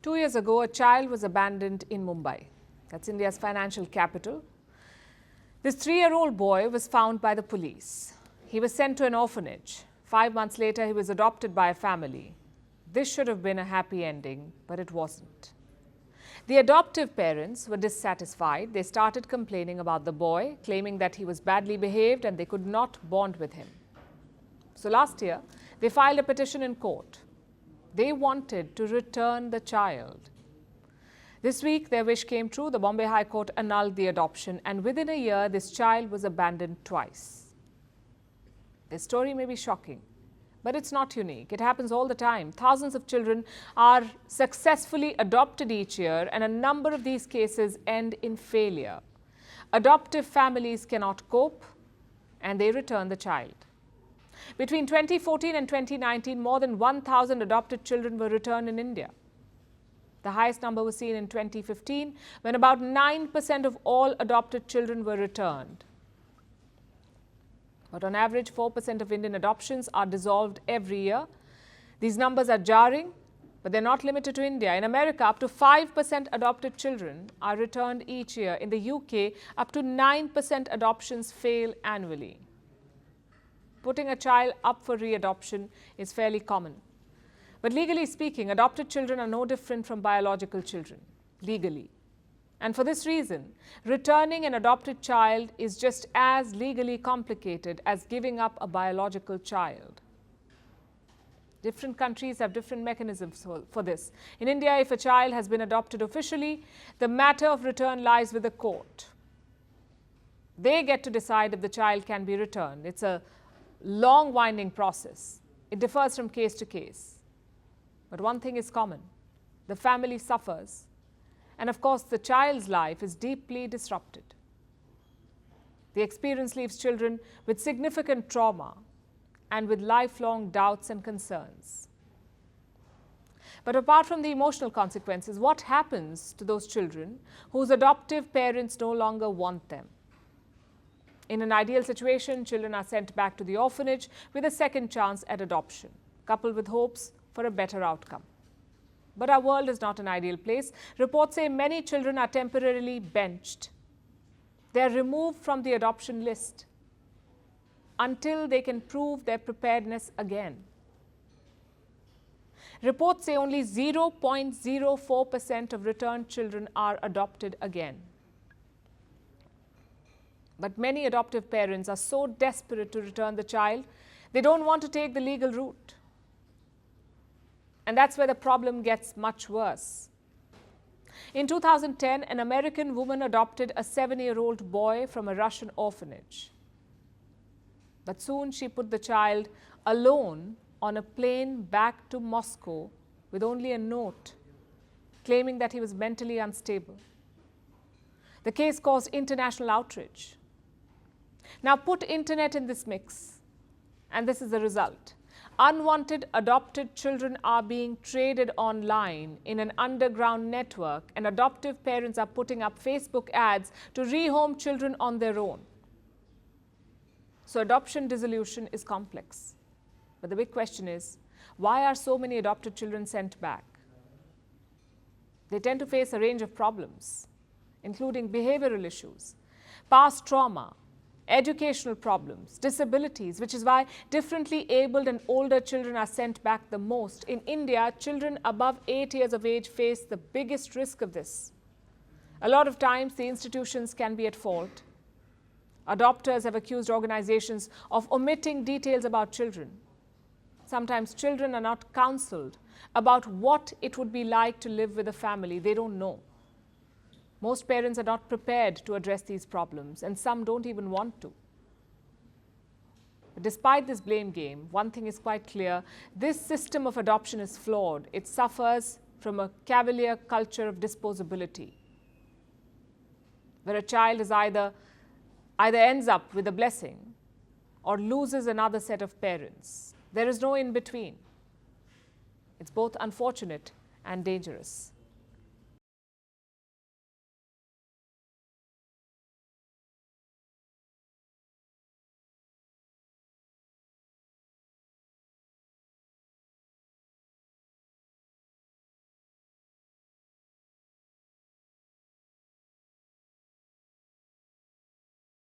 2 years ago, a child was abandoned in Mumbai. That's India's financial capital. This 3-year-old boy was found by the police. He was sent to an orphanage. 5 months later, he was adopted by a family. This should have been a happy ending, but it wasn't. The adoptive parents were dissatisfied. They started complaining about the boy, claiming that he was badly behaved and they could not bond with him. So last year, they filed a petition in court. They wanted to return the child. This week, their wish came true. The Bombay High Court annulled the adoption, and within a year, this child was abandoned twice. This story may be shocking, but it's not unique. It happens all the time. Thousands of children are successfully adopted each year, and a number of these cases end in failure. Adoptive families cannot cope, and they return the child. Between 2014 and 2019, more than 1,000 adopted children were returned in India. The highest number was seen in 2015, when about 9% of all adopted children were returned. But on average, 4% of Indian adoptions are dissolved every year. These numbers are jarring, but they're not limited to India. In America, up to 5% adopted children are returned each year. In the UK, up to 9% adoptions fail annually. Putting a child up for readoption is fairly common. But legally speaking, adopted children are no different from biological children, legally. And for this reason, returning an adopted child is just as legally complicated as giving up a biological child. Different countries have different mechanisms for this. In India, if a child has been adopted officially, the matter of return lies with the court. They get to decide if the child can be returned. It's a long, winding process. It differs from case to case. But one thing is common. The family suffers. And of course, the child's life is deeply disrupted. The experience leaves children with significant trauma and with lifelong doubts and concerns. But apart from the emotional consequences, what happens to those children whose adoptive parents no longer want them? In an ideal situation, children are sent back to the orphanage with a second chance at adoption, coupled with hopes for a better outcome. But our world is not an ideal place. Reports say many children are temporarily benched. They are removed from the adoption list until they can prove their preparedness again. Reports say only 0.04% of returned children are adopted again. But many adoptive parents are so desperate to return the child, they don't want to take the legal route. And that's where the problem gets much worse. In 2010, an American woman adopted a 7-year-old boy from a Russian orphanage. But soon she put the child alone on a plane back to Moscow with only a note claiming that he was mentally unstable. The case caused international outrage. Now put internet in this mix, and this is the result. Unwanted adopted children are being traded online in an underground network, and adoptive parents are putting up Facebook ads to rehome children on their own. So adoption dissolution is complex. But the big question is, why are so many adopted children sent back? They tend to face a range of problems, including behavioral issues, past trauma, educational problems, disabilities, which is why differently abled and older children are sent back the most. In India, children above 8 years of age face the biggest risk of this. A lot of times, the institutions can be at fault. Adopters have accused organizations of omitting details about children. Sometimes children are not counseled about what it would be like to live with a family. They don't know. Most parents are not prepared to address these problems, and some don't even want to. But despite this blame game, one thing is quite clear: this system of adoption is flawed. It suffers from a cavalier culture of disposability, where a child is either ends up with a blessing or loses another set of parents. There is no in between. It's both unfortunate and dangerous.